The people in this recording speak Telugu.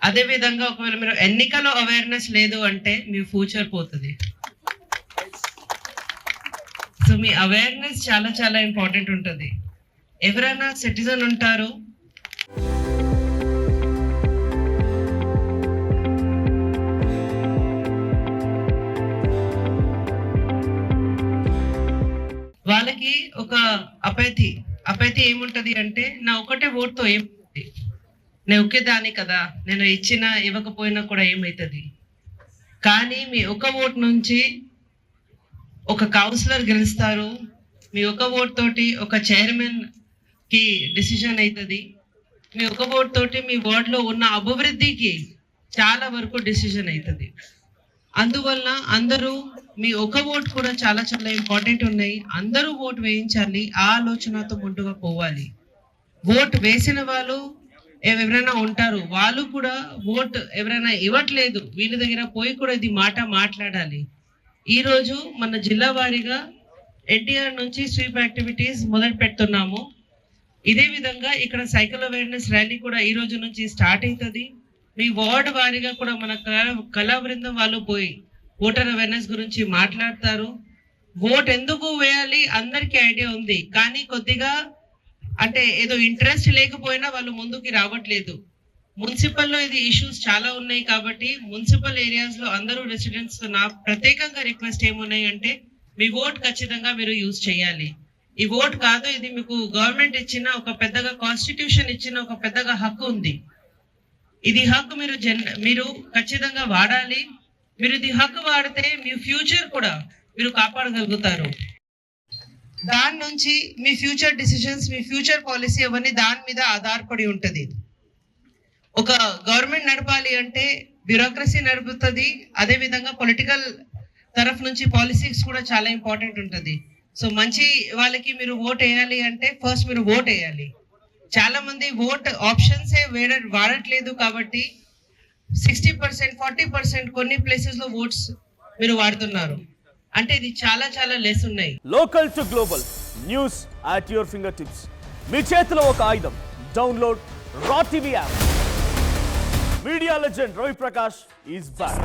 అదే విధంగా ఒకవేళ మీరు ఎన్నికలో అవేర్నెస్ లేదు అంటే మీ ఫ్యూచర్ పోతుంది. సో మీ అవేర్నెస్ చాలా చాలా ఇంపార్టెంట్ ఉంటుంది. ఎవరైనా సిటిజన్ ఉంటారు, వాళ్ళకి ఒక అపైతి ఏముంటది అంటే, నా ఒకటే ఓటుతో ఏమవుతుంది, నేను ఒకేదాన్ని కదా, నేను ఇచ్చినా ఇవ్వకపోయినా కూడా ఏమవుతుంది. కానీ మీ ఒక ఓటు నుంచి ఒక కౌన్సిలర్ గెలుస్తారు, మీ ఒక ఓటు తోటి ఒక చైర్మన్ కి డిసిజన్ అవుతుంది, మీ ఒక ఓటు తోటి మీ వార్డులో ఉన్న అభివృద్ధికి చాలా వరకు డిసిజన్ అవుతుంది. అందువల్ల అందరూ మీ ఒక ఓటు కూడా చాలా చాలా ఇంపార్టెంట్ ఉన్నాయి. అందరూ ఓటు వేయించాలి, ఆ ఆలోచనతో ముందుగా పోవాలి. ఓటు వేసిన వాళ్ళు ఎవరైనా ఉంటారు, వాళ్ళు కూడా ఓటు ఎవరైనా ఇవ్వట్లేదు వీళ్ళ దగ్గర పోయి కూడా ఇది మాట మాట్లాడాలి. ఈ రోజు మన జిల్లా వారీగా ఎన్టీఆర్ నుంచి స్వీప్ యాక్టివిటీస్ మొదలు పెడుతున్నాము. ఇదే విధంగా ఇక్కడ సైకిల్ అవేర్నెస్ ర్యాలీ కూడా ఈ రోజు నుంచి స్టార్ట్ అవుతుంది. మీ వార్డు వారీగా కూడా మన కళా బృందం వాళ్ళు పోయి ఓటర్ అవేర్నెస్ గురించి మాట్లాడతారు. ఓట్ ఎందుకు వేయాలి అందరికీ ఐడియా ఉంది, కానీ కొద్దిగా అంటే ఏదో ఇంట్రెస్ట్ లేకపోయినా వాళ్ళు ముందుకి రావట్లేదు. మున్సిపల్లో ఇది ఇష్యూస్ చాలా ఉన్నాయి కాబట్టి మున్సిపల్ ఏరియాస్ లో అందరూ రెసిడెంట్స్ నా ప్రత్యేకంగా రిక్వెస్ట్ ఏమున్నాయి అంటే, మీ ఓట్ ఖచ్చితంగా మీరు యూజ్ చేయాలి. ఈ ఓట్ కాదు, ఇది మీకు గవర్నమెంట్ ఇచ్చిన ఒక పెద్దగా కాన్స్టిట్యూషన్ ఇచ్చిన ఒక పెద్దగా హక్కు ఉంది. ఇది హక్కు మీరు ఖచ్చితంగా వాడాలి. మీరు ఇది హక్కు వాడితే మీ ఫ్యూచర్ కూడా మీరు కాపాడగలుగుతారు. దాని నుంచి మీ ఫ్యూచర్ డిసిషన్స్, మీ ఫ్యూచర్ పాలసీ అవన్నీ దాని మీద ఆధారపడి ఉంటది. ఒక గవర్నమెంట్ నడపాలి అంటే బ్యూరోక్రసీ నడుపుతుంది, అదే విధంగా పొలిటికల్ తరఫు నుంచి పాలసీస్ కూడా చాలా ఇంపార్టెంట్ ఉంటుంది. సో మంచి వాళ్ళకి మీరు ఓట్ వేయాలి అంటే ఫస్ట్ మీరు ఓట్ వేయాలి. చాలా మంది ఓట్ ఆప్షన్స్ వాడట్లేదు కాబట్టి 60%, 40% కొన్ని ప్లేసెస్ లో ఓట్స్ మీరు వాడుతున్నారు అంటే ఇది చాలా చాలా లెస్ ఉన్నాయి. Local to global news at your fingertips. మీ చేతిలో ఒక ఆయుధం. Download raw TV app. Media legend Ravi Prakash is back.